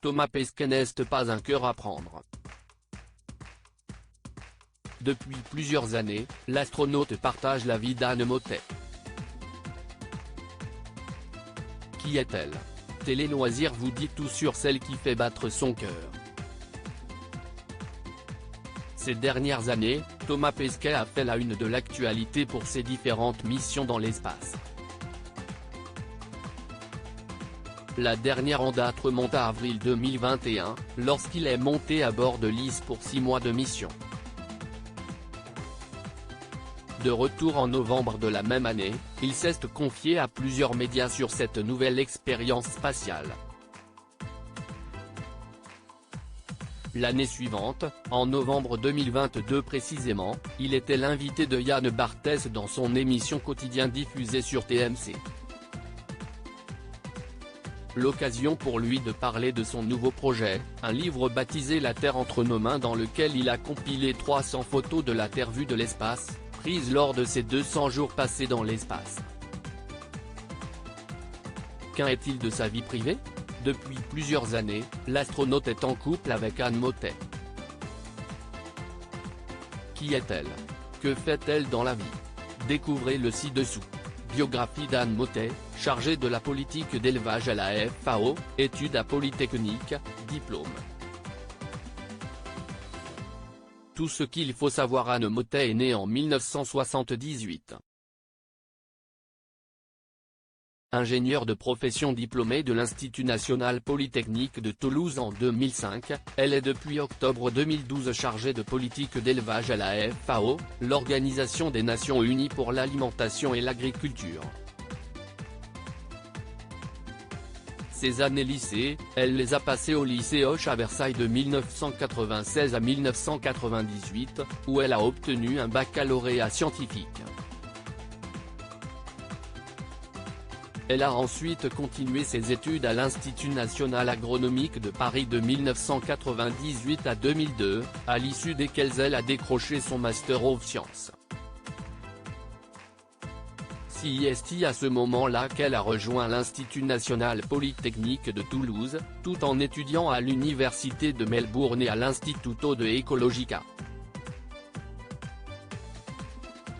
Thomas Pesquet n'est pas un cœur à prendre. Depuis plusieurs années, l'astronaute partage la vie d'Anne Mottet. Qui est-elle? Télé Loisirs vous dit tout sur celle qui fait battre son cœur. Ces dernières années, Thomas Pesquet a fait la une de l'actualité pour ses différentes missions dans l'espace. La dernière en date remonte à avril 2021, lorsqu'il est monté à bord de l'IS pour 6 mois de mission. De retour en novembre de la même année, il s'est confié à plusieurs médias sur cette nouvelle expérience spatiale. L'année suivante, en novembre 2022 précisément, il était l'invité de Yann Barthès dans son émission quotidienne diffusée sur TMC. L'occasion pour lui de parler de son nouveau projet, un livre baptisé La Terre entre nos mains dans lequel il a compilé 300 photos de la Terre vue de l'espace, prises lors de ses 200 jours passés dans l'espace. Qu'en est-il de sa vie privée? Depuis plusieurs années, l'astronaute est en couple avec Anne Mottet. Qui est-elle? Que fait-elle dans la vie? Découvrez le ci-dessous. Biographie d'Anne Mottet, chargée de la politique d'élevage à la FAO, études à Polytechnique, diplôme. Tout ce qu'il faut savoir. Anne Mottet est née en 1978. Ingénieure de profession diplômée de l'Institut national polytechnique de Toulouse en 2005, elle est depuis octobre 2012 chargée de politique d'élevage à la FAO, l'Organisation des Nations Unies pour l'alimentation et l'agriculture. Ses années lycée, elle les a passées au lycée Hoche à Versailles de 1996 à 1998, où elle a obtenu un baccalauréat scientifique. Elle a ensuite continué ses études à l'Institut national agronomique de Paris de 1998 à 2002, à l'issue desquelles elle a décroché son Master of Science. C'est à ce moment-là qu'elle a rejoint l'Institut national polytechnique de Toulouse, tout en étudiant à l'Université de Melbourne et à l'Istituto de Ecologica.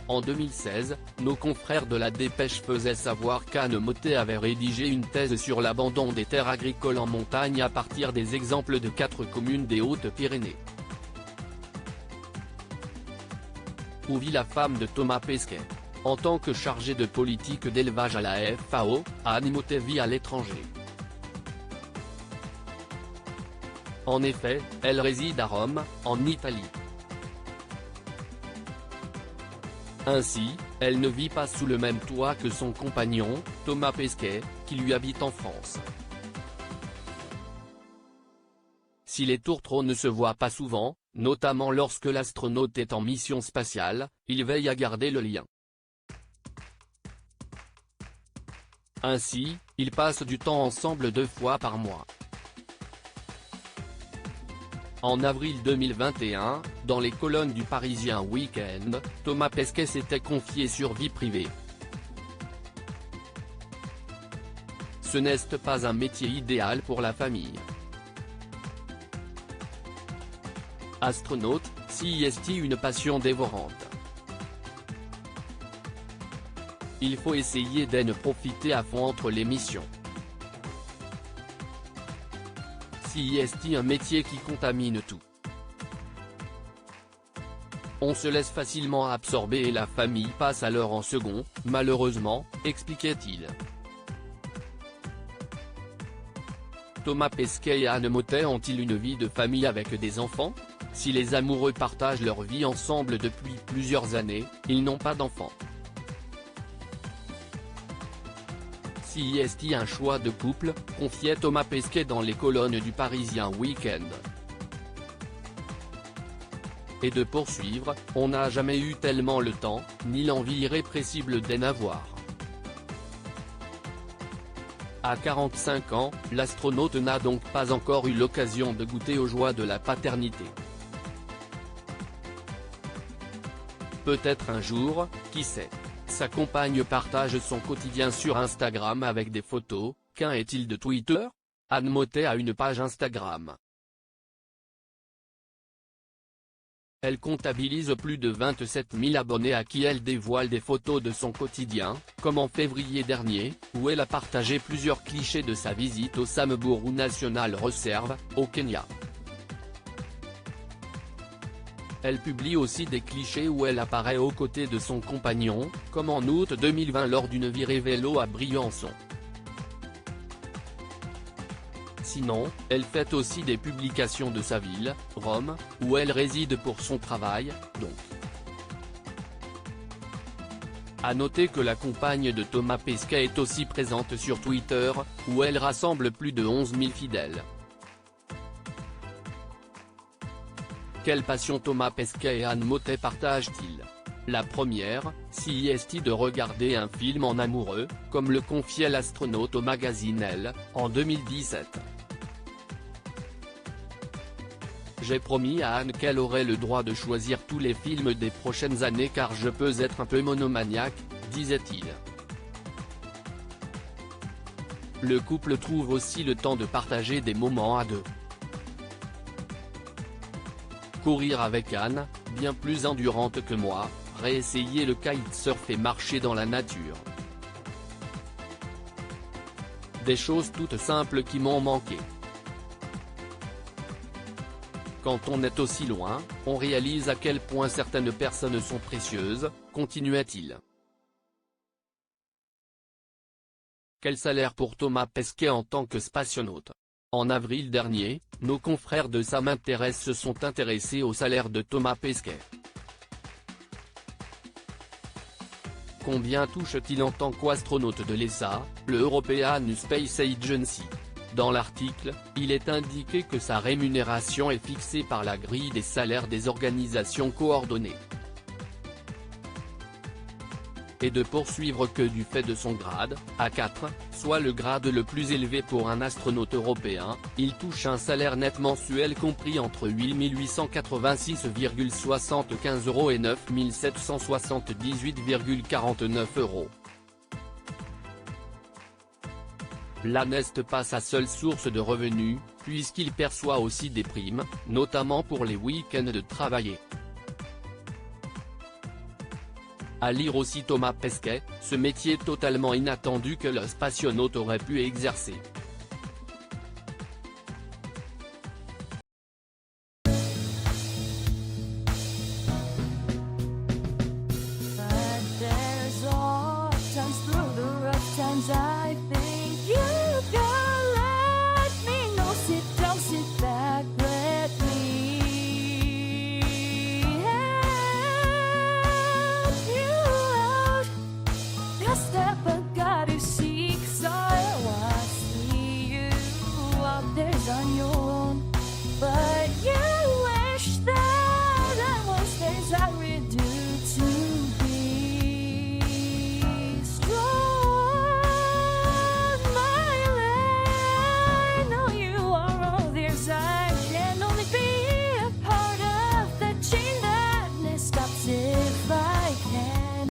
En 2016, nos confrères de la Dépêche faisaient savoir qu'Anne Mottet avait rédigé une thèse sur l'abandon des terres agricoles en montagne à partir des exemples de 4 communes des Hautes-Pyrénées. Où vit la femme de Thomas Pesquet? En tant que chargée de politique d'élevage à la FAO, Anne Mottet vit à l'étranger. En effet, elle réside à Rome, en Italie. Ainsi, elle ne vit pas sous le même toit que son compagnon, Thomas Pesquet, qui lui habite en France. Si les tourtereaux ne se voient pas souvent, notamment lorsque l'astronaute est en mission spatiale, ils veillent à garder le lien. Ainsi, ils passent du temps ensemble 2 fois par mois. En avril 2021, dans les colonnes du Parisien Week-end, Thomas Pesquet s'était confié sur vie privée. Ce n'est pas un métier idéal pour la famille. Astronaute, c'est une passion dévorante. Il faut essayer d'en profiter à fond entre les missions. C'est un métier qui contamine tout. On se laisse facilement absorber et la famille passe alors en second, malheureusement, expliquait-il. Thomas Pesquet et Anne Mottet ont-ils une vie de famille avec des enfants? Si les amoureux partagent leur vie ensemble depuis plusieurs années, ils n'ont pas d'enfants. C'est un choix de couple, confiait Thomas Pesquet dans les colonnes du Parisien Week-end. Et de poursuivre, on n'a jamais eu tellement le temps, ni l'envie irrépressible d'en avoir. À 45 ans, l'astronaute n'a donc pas encore eu l'occasion de goûter aux joies de la paternité. Peut-être un jour, qui sait. Sa compagne partage son quotidien sur Instagram avec des photos. Qu'en est-il de Twitter? Anne Mottet a une page Instagram. Elle comptabilise plus de 27 000 abonnés à qui elle dévoile des photos de son quotidien, comme en février dernier, où elle a partagé plusieurs clichés de sa visite au Samburu National Reserve, au Kenya. Elle publie aussi des clichés où elle apparaît aux côtés de son compagnon, comme en août 2020 lors d'une virée vélo à Briançon. Sinon, elle fait aussi des publications de sa ville, Rome, où elle réside pour son travail, donc. À noter que la compagne de Thomas Pesquet est aussi présente sur Twitter, où elle rassemble plus de 11 000 fidèles. Quelle passion Thomas Pesquet et Anne Mottet partagent-ils? La première, si est de regarder un film en amoureux, comme le confiait l'astronaute au magazine Elle, en 2017. J'ai promis à Anne qu'elle aurait le droit de choisir tous les films des prochaines années car je peux être un peu monomaniaque, disait-il. Le couple trouve aussi le temps de partager des moments à deux. Courir avec Anne, bien plus endurante que moi, réessayer le kitesurf et marcher dans la nature. Des choses toutes simples qui m'ont manqué. Quand on est aussi loin, on réalise à quel point certaines personnes sont précieuses, continuait-il. Quel salaire pour Thomas Pesquet en tant que spationaute? En avril dernier, nos confrères de Ça m'intéresse se sont intéressés au salaire de Thomas Pesquet. Combien touche-t-il en tant qu'astronaute de l'ESA, le European Space Agency? Dans l'article, il est indiqué que sa rémunération est fixée par la grille des salaires des organisations coordonnées. Et de poursuivre que du fait de son grade, A4, soit le grade le plus élevé pour un astronaute européen, il touche un salaire net mensuel compris entre 8 886,75 € et 9 778,49 €. Là n'est pas sa seule source de revenus, puisqu'il perçoit aussi des primes, notamment pour les week-ends de travailler. À lire aussi Thomas Pesquet, ce métier totalement inattendu que le spationaute aurait pu exercer.